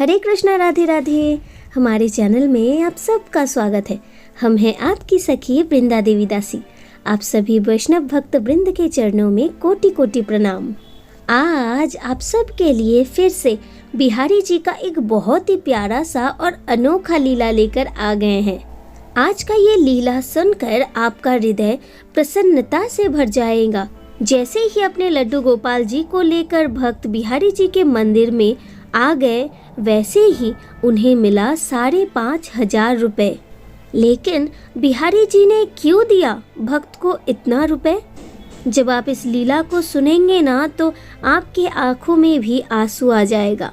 हरे कृष्णा, राधे राधे। हमारे चैनल में आप सबका स्वागत है। हम हैं आपकी सखी वृंदा देवी दासी। आप सभी वैष्णव भक्त वृंद के चरणों में कोटि कोटि प्रणाम। आज आप सब के लिए फिर से बिहारी जी का एक बहुत ही प्यारा सा और अनोखा लीला लेकर आ गए हैं। आज का ये लीला सुनकर आपका हृदय प्रसन्नता से भर जाएगा। जैसे ही अपने लड्डू गोपाल जी को लेकर भक्त बिहारी जी के मंदिर में आ गए, वैसे ही उन्हें मिला 5,500 रुपए। लेकिन बिहारी जी ने क्यों दिया भक्त को इतना रुपए? जब आप इस लीला को सुनेंगे ना, तो आपके आंखों में भी आंसू आ जाएगा।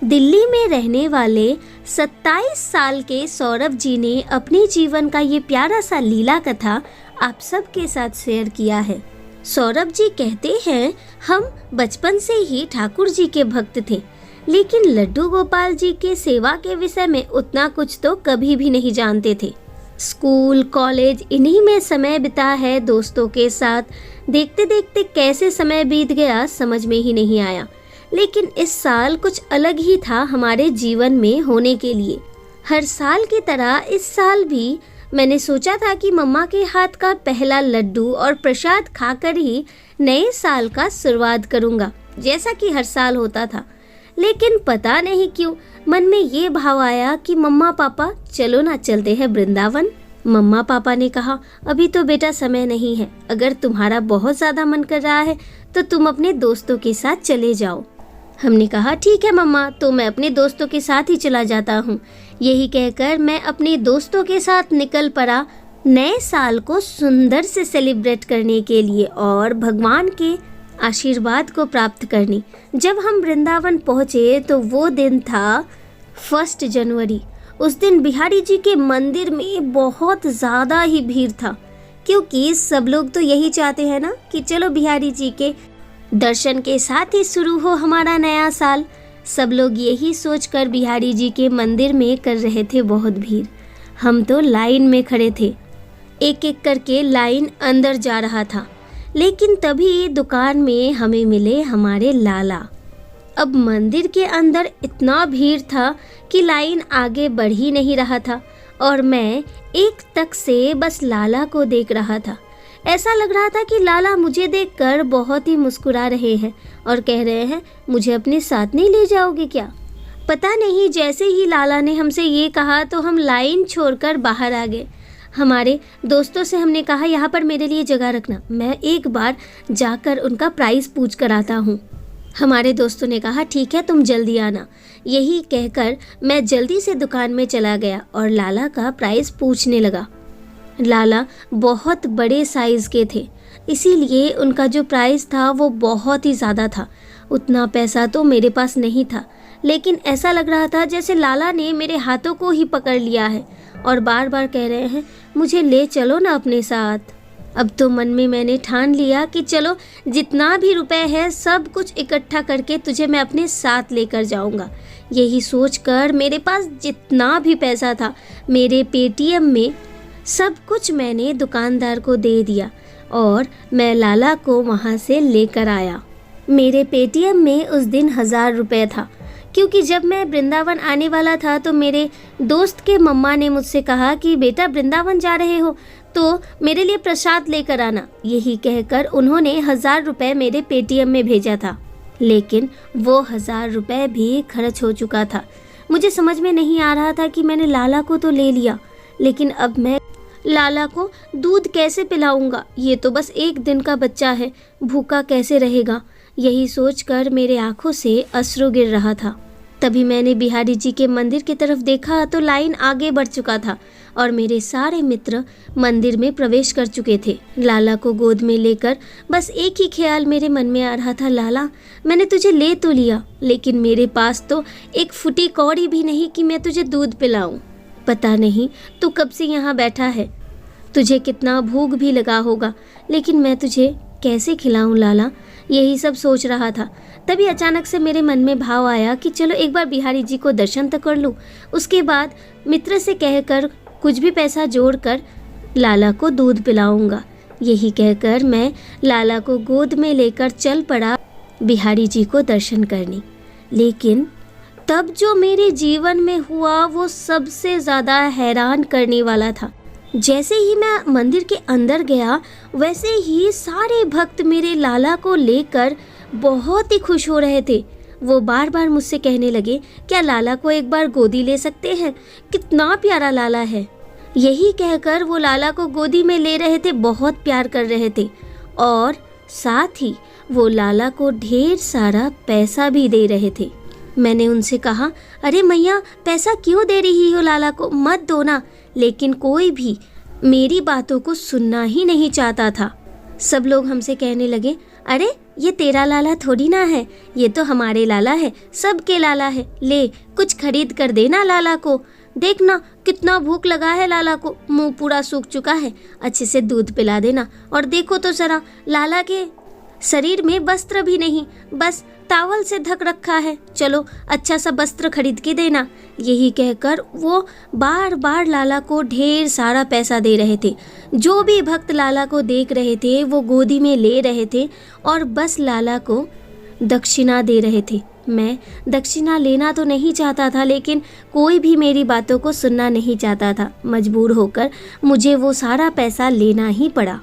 दिल्ली में रहने वाले 27 साल के सौरभ जी ने अपने जीवन का ये प्यारा सा लीला कथा आप सबके साथ शेयर किया है। सौरभ जी कहते हैं, हम बचपन से ही ठाकुर जी के भक्त थे, लेकिन लड्डू गोपाल जी के सेवा के विषय में उतना कुछ तो कभी भी नहीं जानते थे। स्कूल, कॉलेज, इन्हीं में समय बिता है दोस्तों के साथ। देखते देखते कैसे समय बीत गया समझ में ही नहीं आया। लेकिन इस साल कुछ अलग ही था हमारे जीवन में होने के लिए। हर साल की तरह इस साल भी मैंने सोचा था कि मम्मा के हाथ का पहला लड्डू और प्रसाद खाकर ही नए साल का शुरुआत करूंगा, जैसा कि हर साल होता था। लेकिन पता नहीं क्यों मन में ये भाव आया कि मम्मा पापा चलो ना, चलते हैं वृंदावन। मम्मा पापा ने कहा, अभी तो बेटा समय नहीं है। अगर तुम्हारा बहुत ज़्यादा मन कर रहा है तो तुम अपने दोस्तों के साथ चले जाओ। हमने कहा ठीक है मम्मा, तो मैं अपने दोस्तों के साथ ही चला जाता हूँ। यही कहकर मैं अपने दोस्तों के साथ निकल पड़ा नए साल को सुंदर से सेलिब्रेट करने के लिए और भगवान के आशीर्वाद को प्राप्त करने। जब हम वृंदावन पहुँचे तो वो दिन था 1 जनवरी। उस दिन बिहारी जी के मंदिर में बहुत ज़्यादा ही भीड़ था, क्योंकि सब लोग तो यही चाहते हैं ना कि चलो बिहारी जी के दर्शन के साथ ही शुरू हो हमारा नया साल। सब लोग यही सोचकर बिहारी जी के मंदिर में कर रहे थे बहुत भीड़। हम तो लाइन में खड़े थे। एक एक करके लाइन अंदर जा रहा था। लेकिन तभी दुकान में हमें मिले हमारे लाला। अब मंदिर के अंदर इतना भीड़ था कि लाइन आगे बढ़ ही नहीं रहा था और मैं एक तक से बस लाला को देख रहा था। ऐसा लग रहा था कि लाला मुझे देखकर बहुत ही मुस्कुरा रहे हैं और कह रहे हैं, मुझे अपने साथ नहीं ले जाओगे क्या? पता नहीं, जैसे ही लाला ने हमसे ये कहा तो हम लाइन छोड़कर बाहर आ गए। हमारे दोस्तों से हमने कहा, यहाँ पर मेरे लिए जगह रखना, मैं एक बार जाकर उनका प्राइस पूछ कर आता हूँ। हमारे दोस्तों ने कहा ठीक है, तुम जल्दी आना। यही कहकर मैं जल्दी से दुकान में चला गया और लाला का प्राइस पूछने लगा। लाला बहुत बड़े साइज़ के थे, इसीलिए उनका जो प्राइस था वो बहुत ही ज़्यादा था। उतना पैसा तो मेरे पास नहीं था, लेकिन ऐसा लग रहा था जैसे लाला ने मेरे हाथों को ही पकड़ लिया है और बार बार कह रहे हैं, मुझे ले चलो ना अपने साथ। अब तो मन में मैंने ठान लिया कि चलो, जितना भी रुपए है सब कुछ इकट्ठा करके तुझे मैं अपने साथ लेकर जाऊंगा। यही सोचकर मेरे पास जितना भी पैसा था मेरे पेटीएम में सब कुछ मैंने दुकानदार को दे दिया और मैं लाला को वहाँ से लेकर आया। मेरे पेटीएम में उस दिन 1000 रुपये था, क्योंकि जब मैं वृंदावन आने वाला था तो मेरे दोस्त के मम्मा ने मुझसे कहा कि बेटा वृंदावन जा रहे हो तो मेरे लिए प्रसाद लेकर आना। यही कहकर उन्होंने 1000 रुपये मेरे पेटीएम में भेजा था। लेकिन वो 1000 रुपये भी खर्च हो चुका था। मुझे समझ में नहीं आ रहा था कि मैंने लाला को तो ले लिया, लेकिन अब मैं लाला को दूध कैसे पिलाऊंगा? ये तो बस 1 दिन का बच्चा है, भूखा कैसे रहेगा? यही सोचकर मेरे आंखों से अश्रु गिर रहा था। तभी मैंने बिहारी जी के मंदिर की तरफ देखा तो लाइन आगे बढ़ चुका था और मेरे सारे मित्र मंदिर में प्रवेश कर चुके थे। लाला को गोद में लेकर बस एक ही ख्याल मेरे मन में आ रहा था, लाला मैंने तुझे ले तो लिया, लेकिन मेरे पास तो एक फुटी कौड़ी भी नहीं कि मैं तुझे दूध पिलाऊं। पता नहीं तू कब से यहाँ बैठा है, तुझे कितना भूख भी लगा होगा, लेकिन मैं तुझे कैसे खिलाऊं लाला? यही सब सोच रहा था। तभी अचानक से मेरे मन में भाव आया कि चलो एक बार बिहारी जी को दर्शन तो कर लूं। उसके बाद मित्र से कहकर कुछ भी पैसा जोड़कर लाला को दूध पिलाऊंगा। यही कहकर मैं लाला को गोद में लेकर चल पड़ा बिहारी जी को दर्शन करने। लेकिन तब जो मेरे जीवन में हुआ वो सबसे ज़्यादा हैरान करने वाला था। जैसे ही मैं मंदिर के अंदर गया, वैसे ही सारे भक्त मेरे लाला को लेकर बहुत ही खुश हो रहे थे। वो बार बार मुझसे कहने लगे, क्या लाला को एक बार गोदी ले सकते हैं, कितना प्यारा लाला है। यही कहकर वो लाला को गोदी में ले रहे थे, बहुत प्यार कर रहे थे और साथ ही वो लाला को ढेर सारा पैसा भी दे रहे थे। मैंने उनसे कहा, अरे मैया, पैसा क्यों दे रही हो लाला को, मत दो ना। लेकिन कोई भी मेरी बातों को सुनना ही नहीं चाहता था। सब लोग हमसे कहने लगे, अरे ये तेरा लाला थोड़ी ना है, ये तो हमारे लाला है, सबके लाला है, ले कुछ खरीद कर देना लाला को। देखना कितना भूख लगा है लाला को, मुंह पूरा सूख चुका है, अच्छे से दूध पिला देना। और देखो तो जरा, लाला के शरीर में वस्त्र भी नहीं, बस टावल से ढक रखा है, चलो अच्छा सा वस्त्र खरीद के देना। यही कहकर वो बार बार लाला को ढेर सारा पैसा दे रहे थे। जो भी भक्त लाला को देख रहे थे वो गोदी में ले रहे थे और बस लाला को दक्षिणा दे रहे थे। मैं दक्षिणा लेना तो नहीं चाहता था, लेकिन कोई भी मेरी बातों को सुनना नहीं चाहता था। मजबूर होकर मुझे वो सारा पैसा लेना ही पड़ा।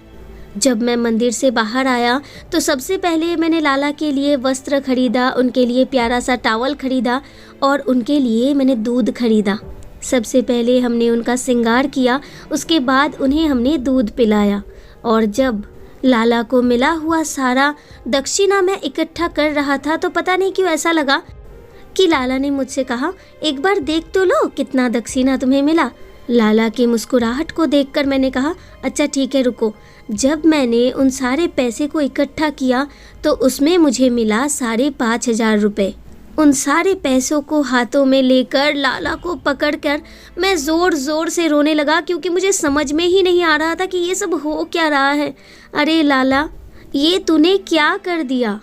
जब मैं मंदिर से बाहर आया तो सबसे पहले मैंने लाला के लिए वस्त्र खरीदा, उनके लिए प्यारा सा टावल खरीदा और उनके लिए मैंने दूध खरीदा। सबसे पहले हमने उनका श्रृंगार किया, उसके बाद उन्हें हमने दूध पिलाया। और जब लाला को मिला हुआ सारा दक्षिणा मैं इकट्ठा कर रहा था तो पता नहीं क्यों ऐसा लगा कि लाला ने मुझसे कहा, एक बार देख तो लो कितना दक्षिणा तुम्हें मिला। लाला की मुस्कुराहट को देखकर मैंने कहा, अच्छा ठीक है रुको। जब मैंने उन सारे पैसे को इकट्ठा किया तो उसमें मुझे मिला 5,500 रुपये। उन सारे पैसों को हाथों में लेकर लाला को पकड़कर मैं ज़ोर ज़ोर से रोने लगा, क्योंकि मुझे समझ में ही नहीं आ रहा था कि ये सब हो क्या रहा है। अरे लाला, ये तूने क्या कर दिया।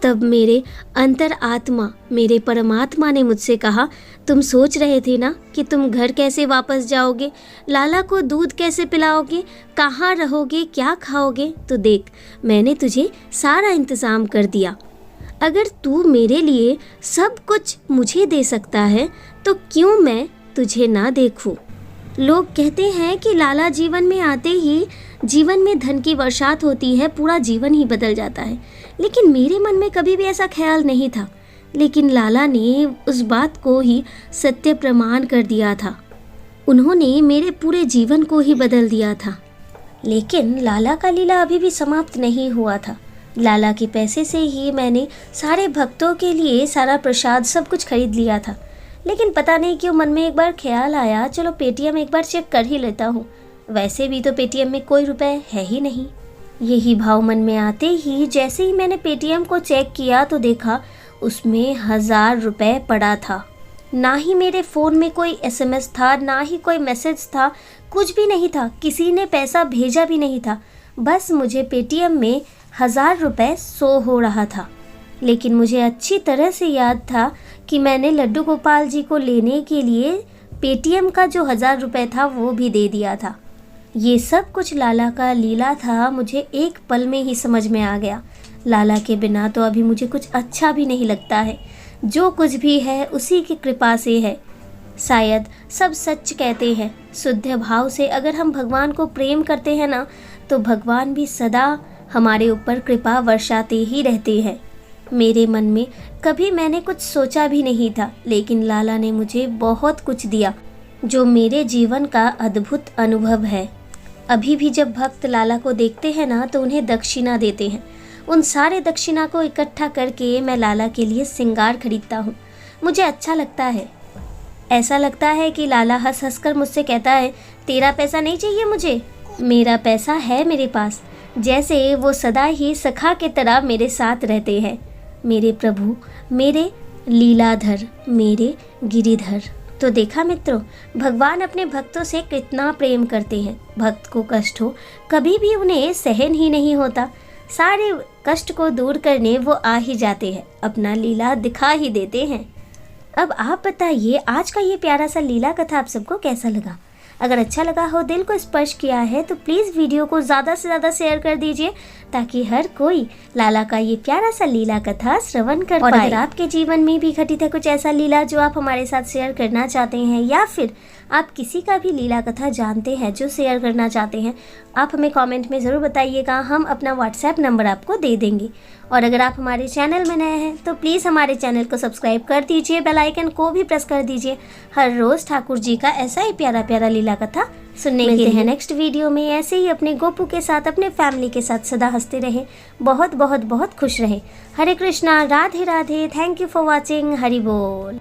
तब मेरे अंतर आत्मा, मेरे परमात्मा ने मुझसे कहा, तुम सोच रहे थे ना कि तुम घर कैसे वापस जाओगे, लाला को दूध कैसे पिलाओगे, कहाँ रहोगे, क्या खाओगे। तो देख, मैंने तुझे सारा इंतज़ाम कर दिया। अगर तू मेरे लिए सब कुछ मुझे दे सकता है तो क्यों मैं तुझे ना देखूं। लोग कहते हैं कि लाला जीवन में आते ही जीवन में धन की बरसात होती है, पूरा जीवन ही बदल जाता है। लेकिन मेरे मन में कभी भी ऐसा ख्याल नहीं था। लेकिन लाला ने उस बात को ही सत्य प्रमाण कर दिया था। उन्होंने मेरे पूरे जीवन को ही बदल दिया था। लेकिन लाला का लीला अभी भी समाप्त नहीं हुआ था। लाला के पैसे से ही मैंने सारे भक्तों के लिए सारा प्रसाद सब कुछ खरीद लिया था। लेकिन पता नहीं क्यों मन में एक बार ख्याल आया, चलो पेटीएम एक बार चेक कर ही लेता हूँ। वैसे भी तो पेटीएम में कोई रुपए है ही नहीं। यही भाव मन में आते ही जैसे ही मैंने पेटीएम को चेक किया तो देखा उसमें 1,000 रुपये पड़ा था। ना ही मेरे फ़ोन में कोई SMS था, ना ही कोई मैसेज था, कुछ भी नहीं था, किसी ने पैसा भेजा भी नहीं था। बस मुझे पेटीएम में 1,000 रुपये शो हो रहा था। लेकिन मुझे अच्छी तरह से याद था कि मैंने लड्डू गोपाल जी को लेने के लिए पेटीएम का जो 1,000 रुपये था वो भी दे दिया था। ये सब कुछ लाला का लीला था, मुझे एक पल में ही समझ में आ गया। लाला के बिना तो अभी मुझे कुछ अच्छा भी नहीं लगता है। जो कुछ भी है उसी की कृपा से है। शायद सब सच कहते हैं, शुद्ध भाव से अगर हम भगवान को प्रेम करते हैं ना, तो भगवान भी सदा हमारे ऊपर कृपा वर्षाते ही रहते हैं। मेरे मन में कभी मैंने कुछ सोचा भी नहीं था, लेकिन लाला ने मुझे बहुत कुछ दिया जो मेरे जीवन का अद्भुत अनुभव है। अभी भी जब भक्त लाला को देखते हैं ना तो उन्हें दक्षिणा देते हैं। उन सारे दक्षिणा को इकट्ठा करके मैं लाला के लिए श्रृंगार खरीदता हूँ। मुझे अच्छा लगता है। ऐसा लगता है कि लाला हंस हंस कर मुझसे कहता है, तेरा पैसा नहीं चाहिए मुझे, मेरा पैसा है मेरे पास। जैसे वो सदा ही सखा के तरह मेरे साथ रहते हैं। मेरे प्रभु, मेरे लीलाधर, मेरे गिरिधर। तो देखा मित्रों, भगवान अपने भक्तों से कितना प्रेम करते हैं। भक्त को कष्ट हो कभी भी उन्हें सहन ही नहीं होता। सारे कष्ट को दूर करने वो आ ही जाते हैं, अपना लीला दिखा ही देते हैं। अब आप बताइए, आज का ये प्यारा सा लीला कथा आप सबको कैसा लगा। अगर अच्छा लगा हो, दिल को स्पर्श किया है, तो प्लीज़ वीडियो को ज़्यादा से ज़्यादा शेयर कर दीजिए ताकि हर कोई लाला का ये प्यारा सा लीला कथा श्रवण कर पाए। और अगर आपके जीवन में भी घटित है कुछ ऐसा लीला जो आप हमारे साथ शेयर करना चाहते हैं, या फिर आप किसी का भी लीला कथा जानते हैं जो शेयर करना चाहते हैं, आप हमें कमेंट में ज़रूर बताइएगा। हम अपना व्हाट्सएप नंबर आपको दे देंगे। और अगर आप हमारे चैनल में नए हैं तो प्लीज़ हमारे चैनल को सब्सक्राइब कर दीजिए, बेल आइकन को भी प्रेस कर दीजिए हर रोज़ ठाकुर जी का ऐसा ही प्यारा प्यारा लीला कथा सुनने के लिए। नेक्स्ट वीडियो में ऐसे ही अपने गोपू के साथ, अपने फैमिली के साथ सदा हंसते रहें, बहुत बहुत बहुत खुश रहें। Hare Krishna, Radhe Radhe, thank you for watching, Hari बोल।